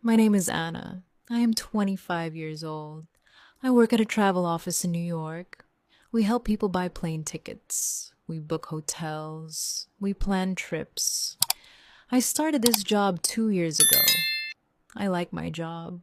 My name is Anna. I am 25 years old. I work at a travel office in New York. We help people buy plane tickets. We book hotels. We plan trips. I started this job 2 years ago. I like my job.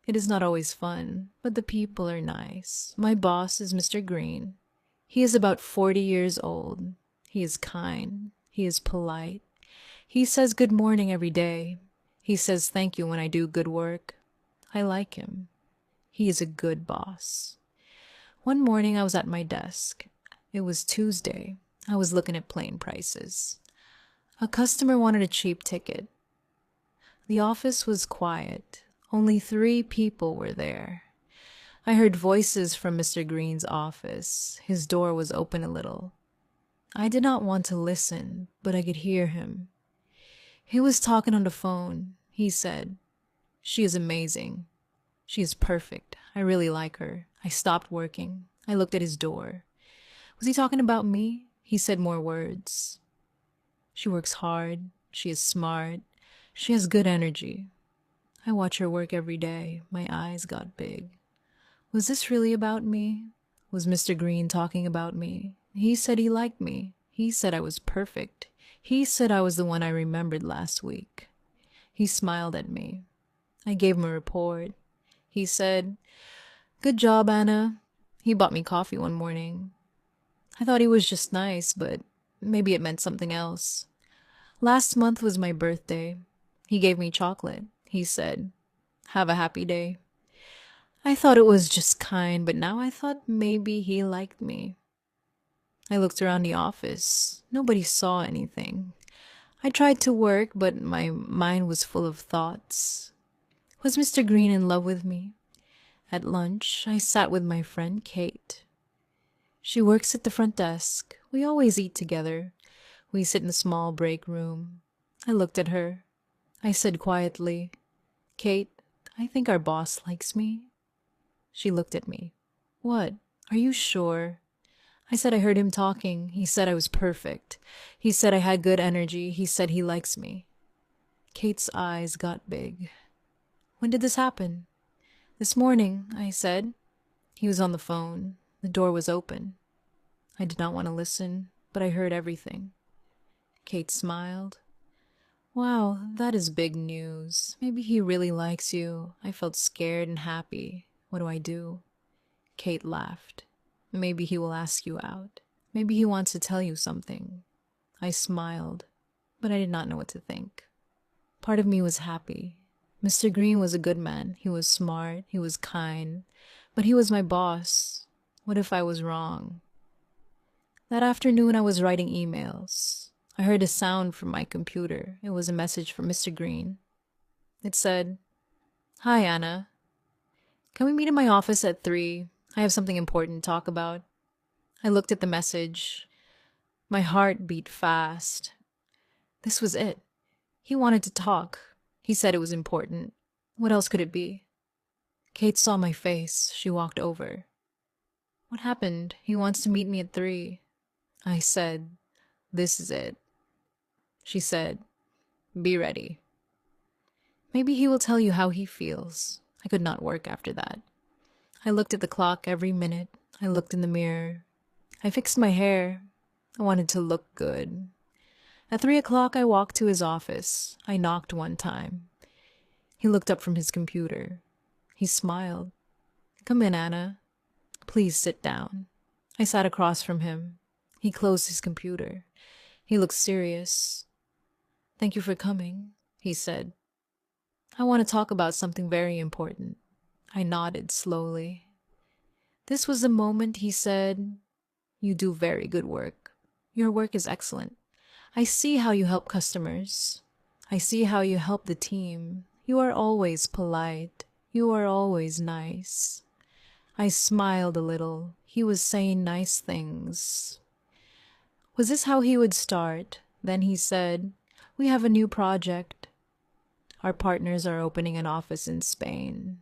It is not always fun, but the people are nice. My boss is Mr. Green. He is about 40 years old. He is kind. He is polite. He says good morning every day. He says thank you when I do good work. I like him. He is a good boss. One morning I was at my desk. It was Tuesday. I was looking at plane prices. A customer wanted a cheap ticket. The office was quiet. Only 3 people were there. I heard voices from Mr. Green's office. His door was open a little. I did not want to listen, but I could hear him. He was talking on the phone. He said, "She is amazing. She is perfect. I really like her." I stopped working. I looked at his door. Was he talking about me? He said more words. "She works hard. She is smart. She has good energy." I watch her work every day. My eyes got big. Was this really about me? Was Mr. Green talking about me? He said he liked me. He said I was perfect. He said I was the one I remembered last week. He smiled at me. I gave him a report. He said, "Good job, Anna." He bought me coffee one morning. I thought he was just nice, but maybe it meant something else. Last month was my birthday. He gave me chocolate. He said, "Have a happy day." I thought it was just kind, but now I thought maybe he liked me. I looked around the office. Nobody saw anything. I tried to work, but my mind was full of thoughts. Was Mr. Green in love with me? At lunch, I sat with my friend Kate. She works at the front desk. We always eat together. We sit in a small break room. I looked at her. I said quietly, "Kate, I think our boss likes me." She looked at me. "What? Are you sure?" I said I heard him talking. He said I was perfect. He said I had good energy. He said he likes me. Kate's eyes got big. "When did this happen?" "This morning," I said. He was on the phone. The door was open. I did not want to listen, but I heard everything. Kate smiled. "Wow, that is big news. Maybe he really likes you." I felt scared and happy. What do I do? Kate laughed. "Maybe he will ask you out. Maybe he wants to tell you something." I smiled, but I did not know what to think. Part of me was happy. Mr. Green was a good man. He was smart. He was kind. But he was my boss. What if I was wrong? That afternoon, I was writing emails. I heard a sound from my computer. It was a message from Mr. Green. It said, "Hi, Anna. Can we meet in my office at 3? I have something important to talk about." I looked at the message. My heart beat fast. This was it. He wanted to talk. He said it was important. What else could it be? Kate saw my face. She walked over. "What happened? He wants to meet me at 3. I said, "This is it." She said, "Be ready." Maybe he will tell you how he feels. I could not work after that. I looked at the clock every minute. I looked in the mirror. I fixed my hair. I wanted to look good. At 3 o'clock, I walked to his office. I knocked one time. He looked up from his computer. He smiled. "Come in, Anna. Please sit down." I sat across from him. He closed his computer. He looked serious. "Thank you for coming," he said. "I want to talk about something very important." I nodded slowly. This was the moment he said, "You do very good work. Your work is excellent. I see how you help customers. I see how you help the team. You are always polite. You are always nice." I smiled a little. He was saying nice things. Was this how he would start? Then he said, "We have a new project. Our partners are opening an office in Spain.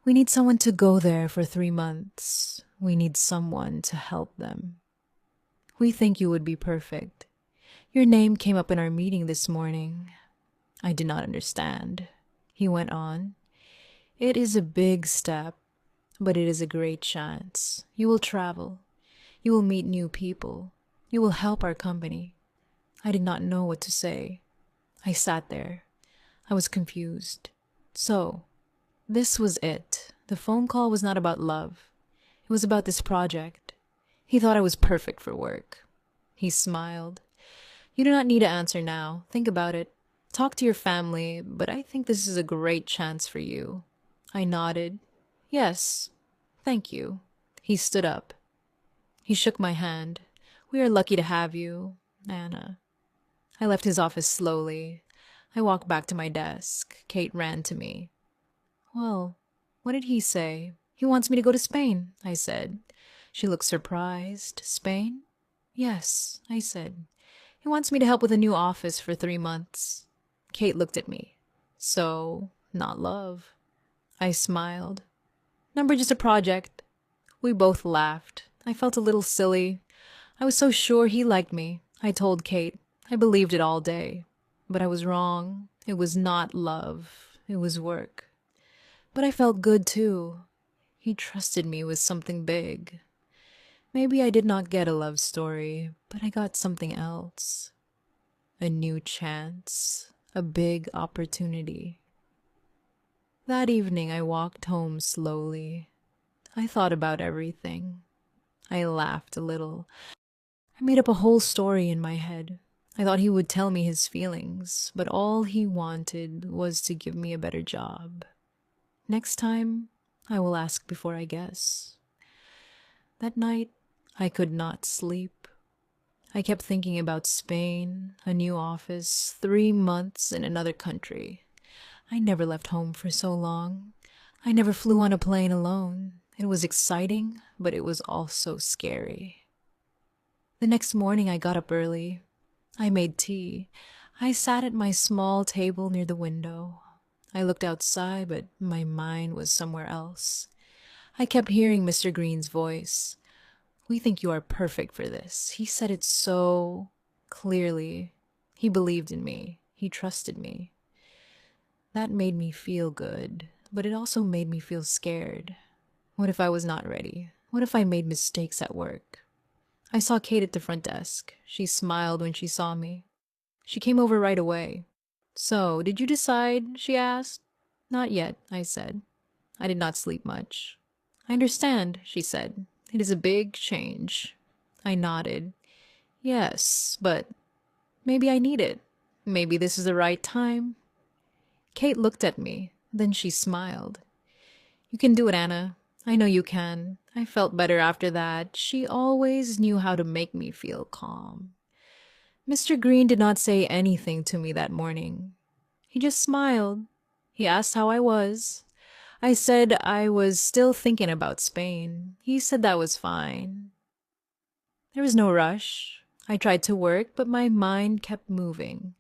We need someone to go there for 3 months. We need someone to help them. We think you would be perfect. Your name came up in our meeting this morning." I did not understand. He went on. It is a big step, but it is a great chance. You will travel. You will meet new people. You will help our company. I did not know what to say. I sat there. I was confused. So, this was it. The phone call was not about love. It was about this project. He thought I was perfect for work. He smiled. You do not need to answer now. Think about it. Talk to your family, but I think this is a great chance for you. I nodded. Yes, thank you. He stood up. He shook my hand. We are lucky to have you, Anna. I left his office slowly. I walked back to my desk. Kate ran to me. Well, what did he say? He wants me to go to Spain, I said. She looked surprised. Spain? Yes, I said. He wants me to help with a new office for 3 months. Kate looked at me. So, not love. I smiled. Number just a project. We both laughed. I felt a little silly. I was so sure he liked me. I told Kate. I believed it all day. But I was wrong. It was not love. It was work. But I felt good too. He trusted me with something big. Maybe I did not get a love story, but I got something else. A new chance. A big opportunity. That evening I walked home slowly. I thought about everything. I laughed a little. I made up a whole story in my head. I thought he would tell me his feelings, but all he wanted was to give me a better job. Next time, I will ask before I guess. That night, I could not sleep. I kept thinking about Spain, a new office, 3 months in another country. I never left home for so long. I never flew on a plane alone. It was exciting, but it was also scary. The next morning I got up early. I made tea. I sat at my small table near the window. I looked outside, but my mind was somewhere else. I kept hearing Mr. Green's voice. We think you are perfect for this. He said it so clearly. He believed in me. He trusted me. That made me feel good, but it also made me feel scared. What if I was not ready? What if I made mistakes at work? I saw Kate at the front desk. She smiled when she saw me. She came over right away. So, did you decide? She asked. Not yet, I said. I did not sleep much. I understand, she said. It is a big change. I nodded. Yes, but maybe I need it. Maybe this is the right time. Kate looked at me. Then she smiled. You can do it, Anna. I know you can. I felt better after that. She always knew how to make me feel calm. Mr. Green did not say anything to me that morning. He just smiled. He asked how I was. I said I was still thinking about Spain. He said that was fine. There was no rush. I tried to work, but my mind kept moving.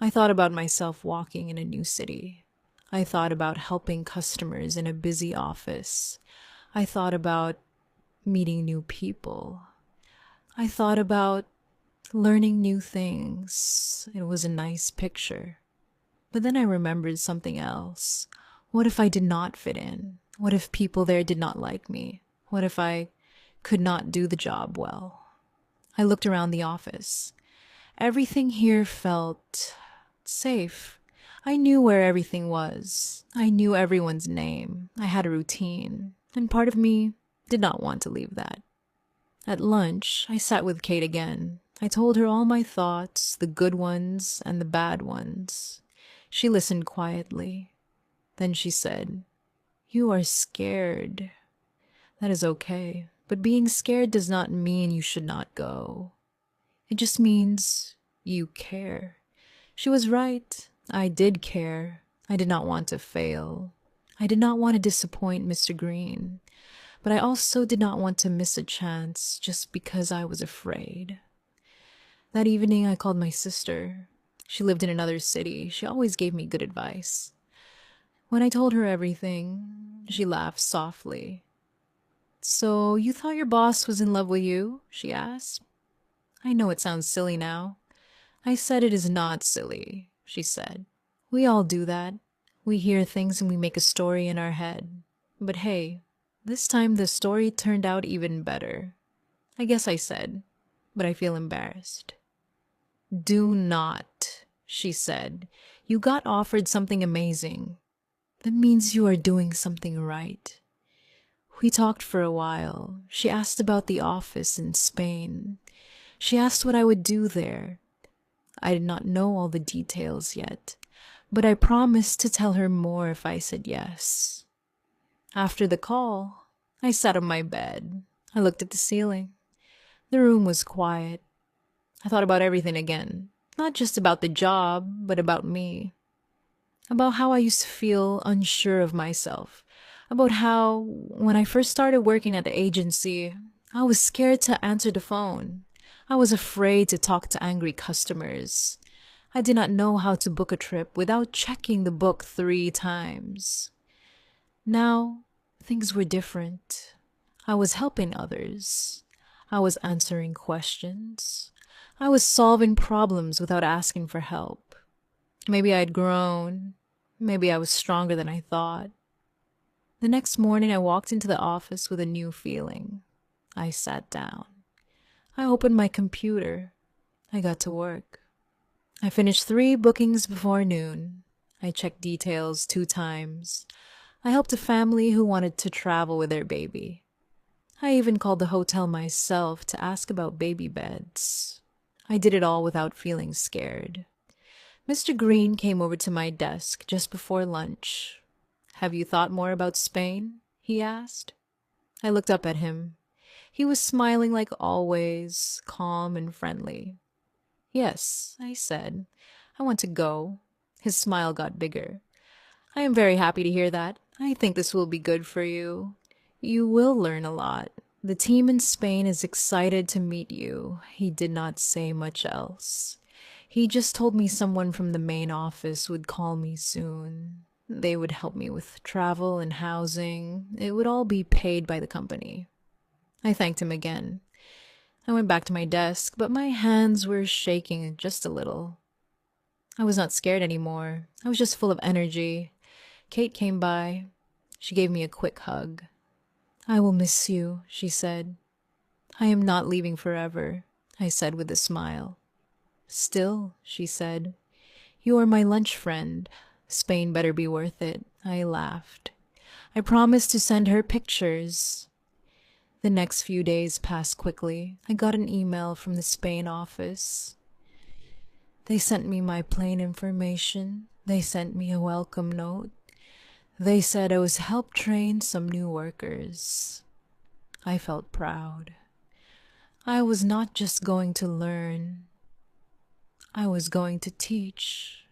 I thought about myself walking in a new city. I thought about helping customers in a busy office. I thought about meeting new people. I thought about learning new things. It was a nice picture. But then I remembered something else. What if I did not fit in? What if people there did not like me? What if I could not do the job well? I looked around the office. Everything here felt safe. I knew where everything was. I knew everyone's name. I had a routine. And part of me did not want to leave that. At lunch, I sat with Kate again. I told her all my thoughts, the good ones and the bad ones. She listened quietly. Then she said, You are scared. That is okay, but being scared does not mean you should not go. It just means you care. She was right. I did care. I did not want to fail. I did not want to disappoint Mr. Green, but I also did not want to miss a chance just because I was afraid. That evening, I called my sister. She lived in another city. She always gave me good advice. When I told her everything, she laughed softly. So, you thought your boss was in love with you? She asked. I know it sounds silly now. I said it is not silly, she said. We all do that. We hear things and we make a story in our head. But hey, this time the story turned out even better. I guess I said, but I feel embarrassed. Do not, she said. You got offered something amazing. That means you are doing something right. We talked for a while. She asked about the office in Spain. She asked what I would do there. I did not know all the details yet, but I promised to tell her more if I said yes. After the call, I sat on my bed. I looked at the ceiling. The room was quiet. I thought about everything again, not just about the job, but about me. About how I used to feel unsure of myself. About how, when I first started working at the agency, I was scared to answer the phone. I was afraid to talk to angry customers. I did not know how to book a trip without checking the book 3 times. Now, things were different. I was helping others. I was answering questions. I was solving problems without asking for help. Maybe I'd grown. Maybe I was stronger than I thought. The next morning, I walked into the office with a new feeling. I sat down. I opened my computer. I got to work. I finished 3 bookings before noon. I checked details 2 times. I helped a family who wanted to travel with their baby. I even called the hotel myself to ask about baby beds. I did it all without feeling scared. Mr. Green came over to my desk just before lunch. "Have you thought more about Spain?" he asked. I looked up at him. He was smiling like always, calm and friendly. "Yes," I said. "I want to go." His smile got bigger. "I am very happy to hear that. I think this will be good for you. You will learn a lot. The team in Spain is excited to meet you." He did not say much else. He just told me someone from the main office would call me soon. They would help me with travel and housing. It would all be paid by the company. I thanked him again. I went back to my desk, but my hands were shaking just a little. I was not scared anymore. I was just full of energy. Kate came by. She gave me a quick hug. "I will miss you," she said. "I am not leaving forever," I said with a smile. "Still," she said, "you are my lunch friend. Spain better be worth it." I laughed. I promised to send her pictures. The next few days passed quickly. I got an email from the Spain office. They sent me my plane information. They sent me a welcome note. They said I was help train some new workers. I felt proud. I was not just going to learn. I was going to teach.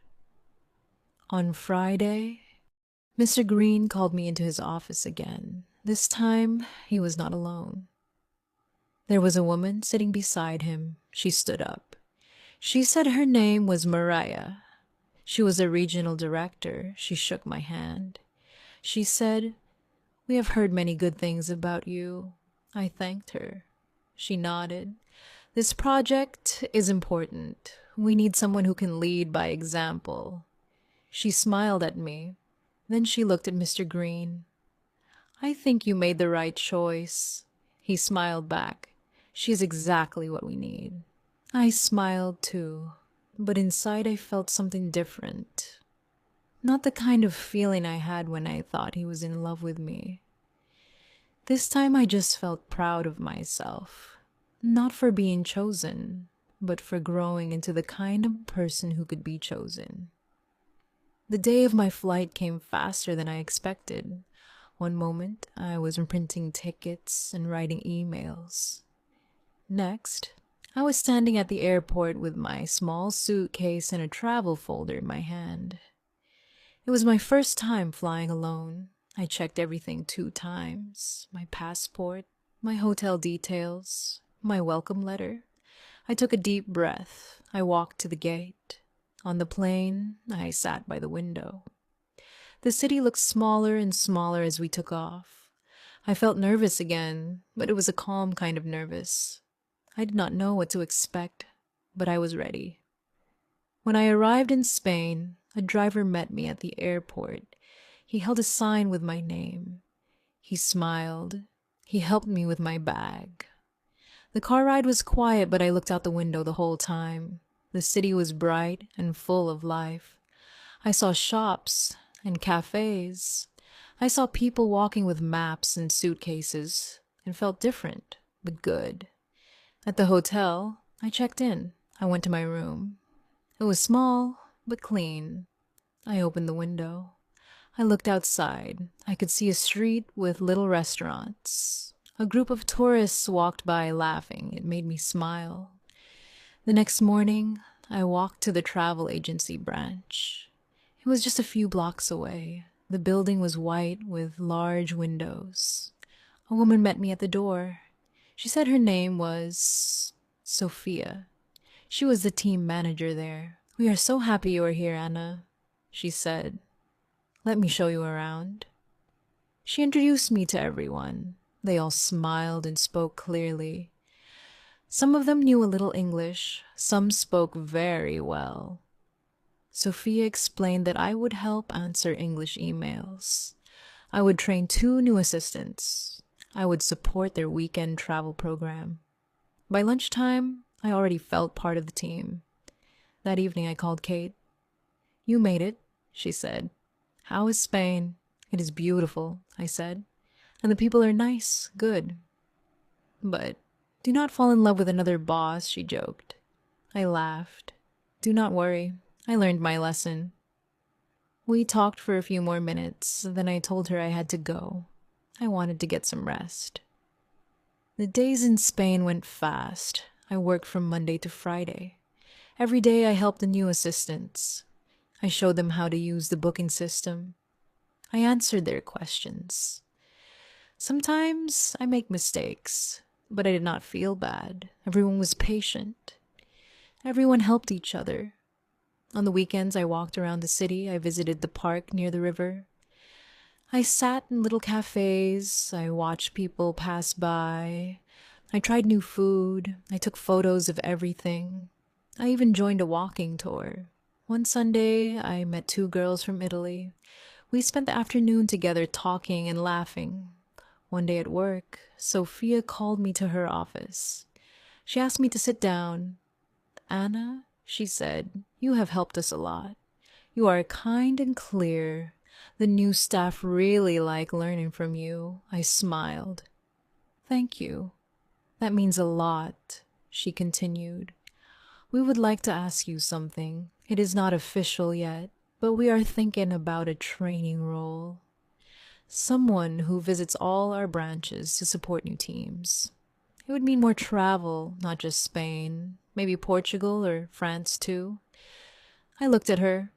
On Friday, Mr. Green called me into his office again. This time, he was not alone. There was a woman sitting beside him. She stood up. She said her name was Mariah. She was a regional director. She shook my hand. She said, "We have heard many good things about you." I thanked her. She nodded. "This project is important. We need someone who can lead by example." She smiled at me. Then she looked at Mr. Green. "I think you made the right choice." He smiled back. "She is exactly what we need." I smiled too, but inside I felt something different. Not the kind of feeling I had when I thought he was in love with me. This time I just felt proud of myself. Not for being chosen, but for growing into the kind of person who could be chosen. The day of my flight came faster than I expected. One moment, I was printing tickets and writing emails. Next, I was standing at the airport with my small suitcase and a travel folder in my hand. It was my first time flying alone. I checked everything 2 times: my passport, my hotel details, my welcome letter. I took a deep breath. I walked to the gate. On the plane, I sat by the window. The city looked smaller and smaller as we took off. I felt nervous again, but it was a calm kind of nervous. I did not know what to expect, but I was ready. When I arrived in Spain, a driver met me at the airport. He held a sign with my name. He smiled. He helped me with my bag. The car ride was quiet, but I looked out the window the whole time. The city was bright and full of life. I saw shops and cafes. I saw people walking with maps and suitcases. It felt different, but good. At the hotel, I checked in. I went to my room. It was small, but clean. I opened the window. I looked outside. I could see a street with little restaurants. A group of tourists walked by laughing. It made me smile. The next morning, I walked to the travel agency branch. It was just a few blocks away. The building was white with large windows. A woman met me at the door. She said her name was Sophia. She was the team manager there. "We are so happy you are here, Anna," she said. "Let me show you around." She introduced me to everyone. They all smiled and spoke clearly. Some of them knew a little English. Some spoke very well. Sophia explained that I would help answer English emails. I would train 2 new assistants. I would support their weekend travel program. By lunchtime, I already felt part of the team. That evening, I called Kate. "You made it," she said. "How is Spain?" "It is beautiful," I said. "And the people are nice, good." "But do not fall in love with another boss," she joked. I laughed. "Do not worry. I learned my lesson." We talked for a few more minutes, then I told her I had to go. I wanted to get some rest. The days in Spain went fast. I worked from Monday to Friday. Every day I helped the new assistants. I showed them how to use the booking system. I answered their questions. Sometimes I make mistakes, but I did not feel bad. Everyone was patient. Everyone helped each other. On the weekends, I walked around the city. I visited the park near the river. I sat in little cafes. I watched people pass by. I tried new food. I took photos of everything. I even joined a walking tour. One Sunday, I met 2 girls from Italy. We spent the afternoon together talking and laughing. One day at work, Sophia called me to her office. She asked me to sit down. "Anna," she said, "you have helped us a lot. You are kind and clear. The new staff really like learning from you." I smiled. "Thank you. That means a lot," she continued. "We would like to ask you something. It is not official yet, but we are thinking about a training role. Someone who visits all our branches to support new teams. It would mean more travel, not just Spain, maybe Portugal or France too." I looked at her.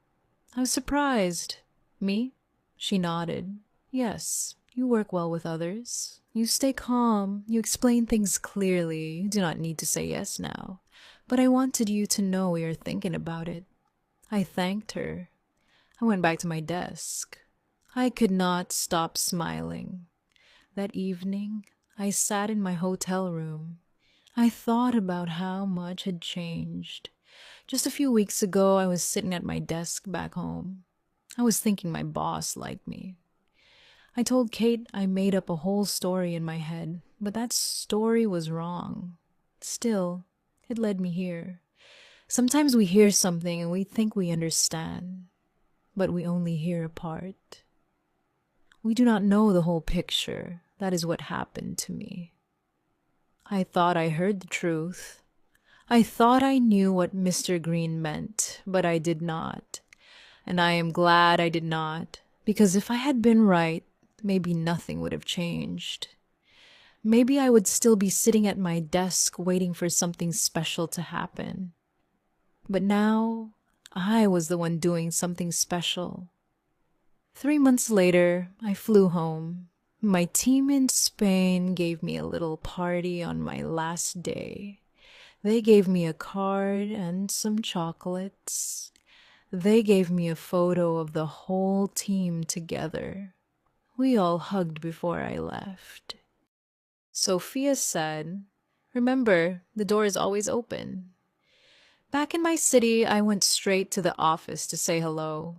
I was surprised. "Me?" She nodded. "Yes, you work well with others. You stay calm. You explain things clearly. You do not need to say yes now. But I wanted you to know we are thinking about it." I thanked her. I went back to my desk. I could not stop smiling. That evening, I sat in my hotel room. I thought about how much had changed. Just a few weeks ago, I was sitting at my desk back home. I was thinking my boss liked me. I told Kate I made up a whole story in my head, but that story was wrong. Still, it led me here. Sometimes we hear something and we think we understand, but we only hear a part. We do not know the whole picture. That is what happened to me. I thought I heard the truth. I thought I knew what Mr. Green meant, but I did not. And I am glad I did not, because if I had been right, maybe nothing would have changed. Maybe I would still be sitting at my desk waiting for something special to happen. But now, I was the one doing something special. 3 months later, I flew home. My team in Spain gave me a little party on my last day. They gave me a card and some chocolates. They gave me a photo of the whole team together. We all hugged before I left. Sophia said, "Remember, the door is always open." Back in my city, I went straight to the office to say hello.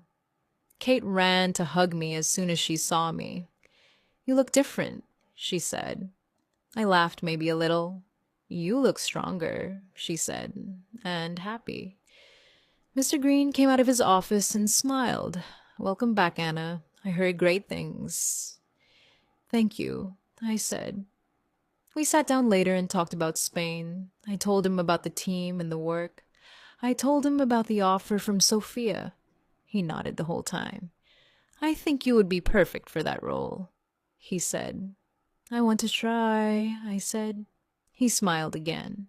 Kate ran to hug me as soon as she saw me. "You look different," she said. I laughed maybe a little. "You look stronger," she said, "and happy." Mr. Green came out of his office and smiled. "Welcome back, Anna. I heard great things." "Thank you," I said. We sat down later and talked about Spain. I told him about the team and the work. I told him about the offer from Sophia. He nodded the whole time. "I think you would be perfect for that role," he said. "I want to try," I said. He smiled again.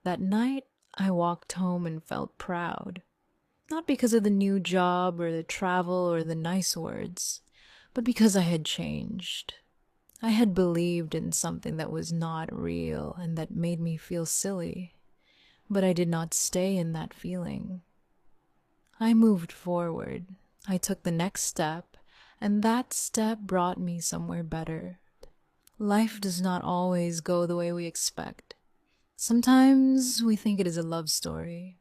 That night, I walked home and felt proud. Not because of the new job or the travel or the nice words, but because I had changed. I had believed in something that was not real and that made me feel silly, but I did not stay in that feeling. I moved forward. I took the next step, and that step brought me somewhere better. Life does not always go the way we expect. Sometimes we think it is a love story.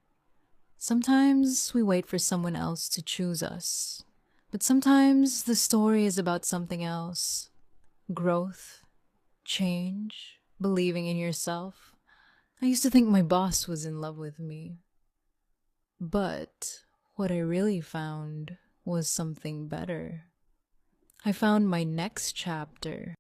Sometimes we wait for someone else to choose us. But sometimes the story is about something else. Growth, change, believing in yourself. I used to think my boss was in love with me. But what I really found was something better. I found my next chapter.